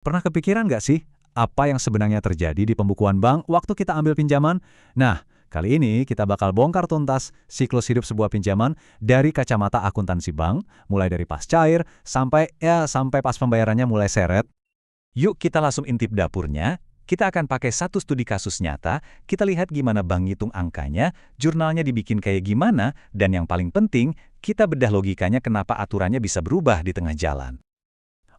Pernah kepikiran nggak sih, apa yang sebenarnya terjadi di pembukuan bank waktu kita ambil pinjaman? Nah, kali ini kita bakal bongkar tuntas siklus hidup sebuah pinjaman dari kacamata akuntansi bank, mulai dari pas cair sampai pas pembayarannya mulai seret. Yuk kita langsung intip dapurnya. Kita akan pakai satu studi kasus nyata, kita lihat gimana bank ngitung angkanya, jurnalnya dibikin kayak gimana, dan yang paling penting, kita bedah logikanya kenapa aturannya bisa berubah di tengah jalan.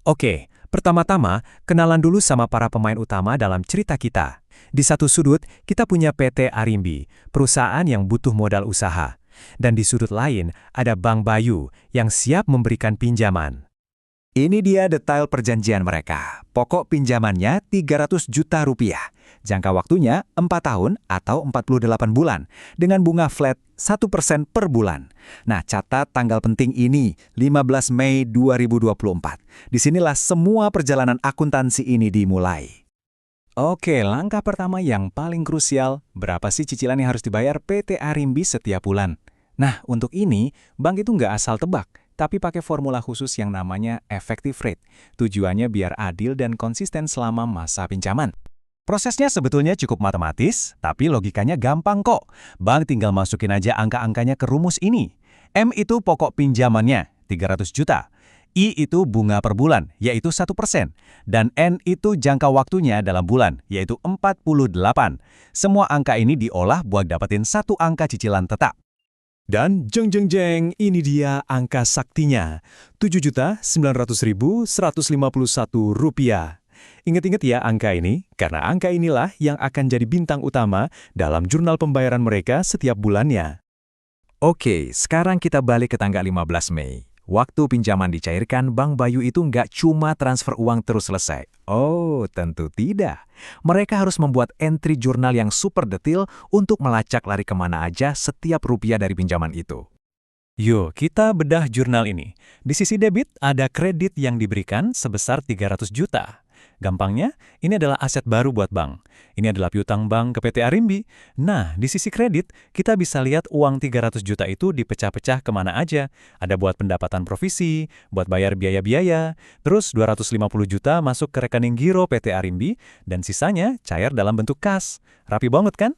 Oke, pertama-tama, kenalan dulu sama para pemain utama dalam cerita kita. Di satu sudut, kita punya PT Arimbi, perusahaan yang butuh modal usaha. Dan di sudut lain, ada Bank Bayu yang siap memberikan pinjaman. Ini dia detail perjanjian mereka. Pokok pinjamannya 300 juta rupiah. Jangka waktunya 4 tahun atau 48 bulan. Dengan bunga flat 1% per bulan. Nah, catat tanggal penting ini, 15 Mei 2024. Disinilah semua perjalanan akuntansi ini dimulai. Oke, langkah pertama yang paling krusial, berapa sih cicilan yang harus dibayar PT Arimbi setiap bulan? Nah, untuk ini, bank itu nggak asal tebak, tapi pakai formula khusus yang namanya effective rate. Tujuannya biar adil dan konsisten selama masa pinjaman. Prosesnya sebetulnya cukup matematis, tapi logikanya gampang kok. Bank tinggal masukin aja angka-angkanya ke rumus ini. M itu pokok pinjamannya, 300 juta. I itu bunga per bulan, yaitu 1%. Dan N itu jangka waktunya dalam bulan, yaitu 48. Semua angka ini diolah buat dapetin satu angka cicilan tetap. Dan jeng, ini dia angka saktinya, Rp7.900.151. Ingat-ingat ya angka ini, karena angka inilah yang akan jadi bintang utama dalam jurnal pembayaran mereka setiap bulannya. Oke, sekarang kita balik ke tanggal 15 Mei. Waktu pinjaman dicairkan, Bank Bayu itu nggak cuma transfer uang terus selesai. Oh, tentu tidak. Mereka harus membuat entry jurnal yang super detail untuk melacak lari kemana aja setiap rupiah dari pinjaman itu. Yuk, kita bedah jurnal ini. Di sisi debit, ada kredit yang diberikan sebesar 300 juta. Gampangnya, ini adalah aset baru buat bank. Ini adalah piutang bank ke PT Arimbi. Nah, di sisi kredit, kita bisa lihat uang 300 juta itu dipecah-pecah kemana aja. Ada buat pendapatan provisi, buat bayar biaya-biaya, terus 250 juta masuk ke rekening giro PT Arimbi, dan sisanya cair dalam bentuk kas. Rapi banget kan?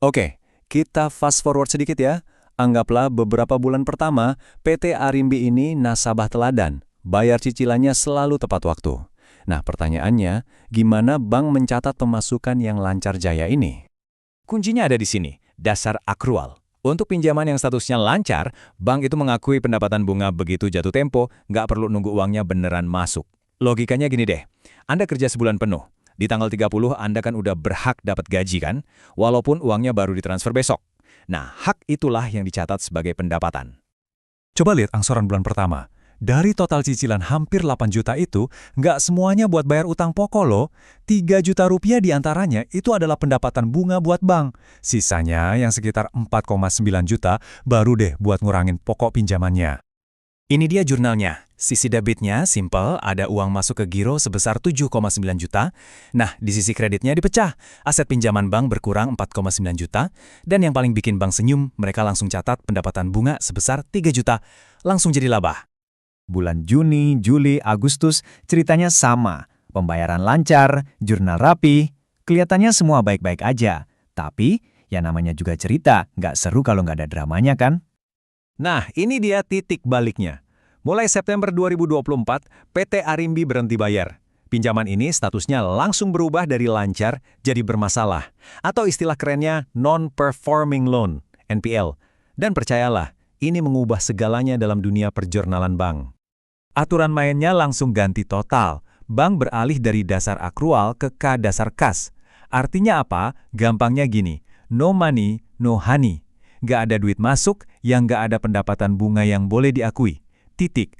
Oke, kita fast forward sedikit ya. Anggaplah beberapa bulan pertama, PT Arimbi ini nasabah teladan. Bayar cicilannya selalu tepat waktu. Nah, pertanyaannya, gimana bank mencatat pemasukan yang lancar jaya ini? Kuncinya ada di sini, dasar akrual. Untuk pinjaman yang statusnya lancar, bank itu mengakui pendapatan bunga begitu jatuh tempo, nggak perlu nunggu uangnya beneran masuk. Logikanya gini deh, Anda kerja sebulan penuh. Di tanggal 30 Anda kan udah berhak dapat gaji kan? Walaupun uangnya baru ditransfer besok. Nah, hak itulah yang dicatat sebagai pendapatan. Coba lihat angsuran bulan pertama. Dari total cicilan hampir 8 juta itu, nggak semuanya buat bayar utang pokok loh. 3 juta rupiah diantaranya itu adalah pendapatan bunga buat bank. Sisanya yang sekitar 4,9 juta baru deh buat ngurangin pokok pinjamannya. Ini dia jurnalnya. Sisi debitnya simple, ada uang masuk ke giro sebesar 7,9 juta. Nah, di sisi kreditnya dipecah. Aset pinjaman bank berkurang 4,9 juta. Dan yang paling bikin bank senyum, mereka langsung catat pendapatan bunga sebesar 3 juta. Langsung jadi laba. Bulan Juni, Juli, Agustus, ceritanya sama. Pembayaran lancar, jurnal rapi, kelihatannya semua baik-baik aja. Tapi, ya namanya juga cerita, nggak seru kalau nggak ada dramanya kan? Nah, ini dia titik baliknya. Mulai September 2024, PT Arimbi berhenti bayar. Pinjaman ini statusnya langsung berubah dari lancar jadi bermasalah. Atau istilah kerennya non-performing loan, NPL. Dan percayalah, ini mengubah segalanya dalam dunia perjurnalan bank. Aturan mainnya langsung ganti total. Bank beralih dari dasar akrual ke K dasar kas. Artinya apa? Gampangnya gini, no money, no honey. Nggak ada duit masuk, yang nggak ada pendapatan bunga yang boleh diakui. Titik.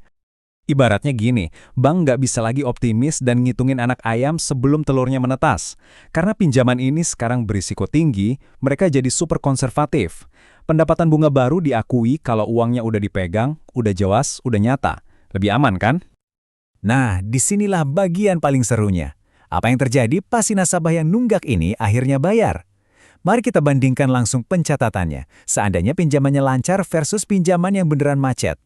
Ibaratnya gini, bank nggak bisa lagi optimis dan ngitungin anak ayam sebelum telurnya menetas. Karena pinjaman ini sekarang berisiko tinggi, mereka jadi super konservatif. Pendapatan bunga baru diakui kalau uangnya udah dipegang, udah jelas, udah nyata. Lebih aman kan? Nah, disinilah bagian paling serunya. Apa yang terjadi pas si nasabah yang nunggak ini akhirnya bayar? Mari kita bandingkan langsung pencatatannya. Seandainya pinjamannya lancar versus pinjaman yang beneran macet.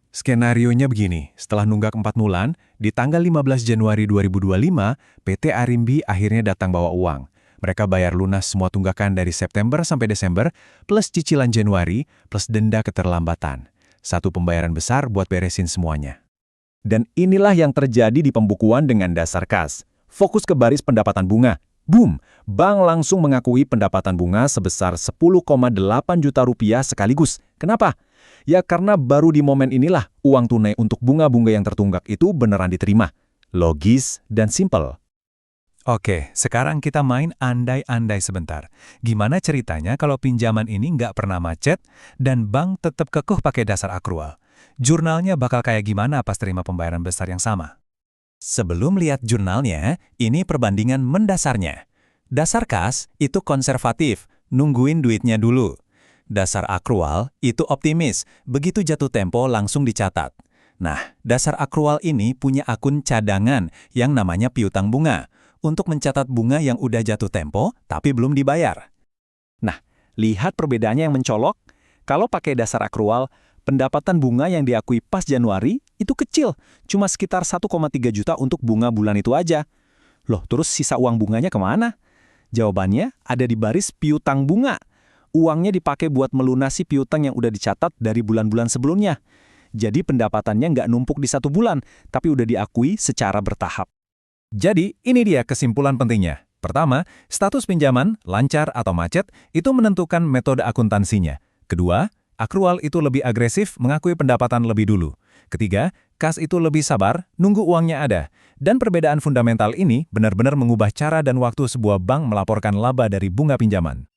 Skenarionya begini, setelah nunggak 4 bulan, di tanggal 15 Januari 2025, PT Arimbi akhirnya datang bawa uang. Mereka bayar lunas semua tunggakan dari September sampai Desember, plus cicilan Januari, plus denda keterlambatan. Satu pembayaran besar buat beresin semuanya. Dan inilah yang terjadi di pembukuan dengan dasar kas. Fokus ke baris pendapatan bunga. Boom! Bank langsung mengakui pendapatan bunga sebesar 10,8 juta rupiah sekaligus. Kenapa? Ya karena baru di momen inilah uang tunai untuk bunga-bunga yang tertunggak itu beneran diterima. Logis dan simpel. Oke, sekarang kita main andai-andai sebentar. Gimana ceritanya kalau pinjaman ini nggak pernah macet dan bank tetap kekeh pakai dasar akrual? Jurnalnya bakal kayak gimana pas terima pembayaran besar yang sama? Sebelum lihat jurnalnya, ini perbandingan mendasarnya. Dasar kas itu konservatif, nungguin duitnya dulu. Dasar akrual itu optimis, begitu jatuh tempo langsung dicatat. Nah, dasar akrual ini punya akun cadangan yang namanya piutang bunga, untuk mencatat bunga yang udah jatuh tempo tapi belum dibayar. Nah, lihat perbedaannya yang mencolok. Kalau pakai dasar akrual, pendapatan bunga yang diakui pas Januari itu kecil, cuma sekitar 1,3 juta untuk bunga bulan itu aja. Loh, terus sisa uang bunganya kemana? Jawabannya ada di baris piutang bunga. Uangnya dipakai buat melunasi piutang yang udah dicatat dari bulan-bulan sebelumnya. Jadi pendapatannya nggak numpuk di 1 bulan, tapi udah diakui secara bertahap. Jadi, ini dia kesimpulan pentingnya. Pertama, status pinjaman, lancar atau macet, itu menentukan metode akuntansinya. Kedua, akrual itu lebih agresif mengakui pendapatan lebih dulu. Ketiga, kas itu lebih sabar, nunggu uangnya ada. Dan perbedaan fundamental ini benar-benar mengubah cara dan waktu sebuah bank melaporkan laba dari bunga pinjaman.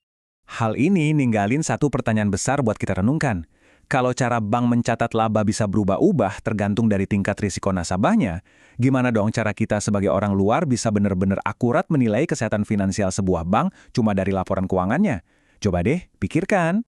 Hal ini ninggalin satu pertanyaan besar buat kita renungkan. Kalau cara bank mencatat laba bisa berubah-ubah tergantung dari tingkat risiko nasabahnya, gimana dong cara kita sebagai orang luar bisa benar-benar akurat menilai kesehatan finansial sebuah bank cuma dari laporan keuangannya? Coba deh, pikirkan.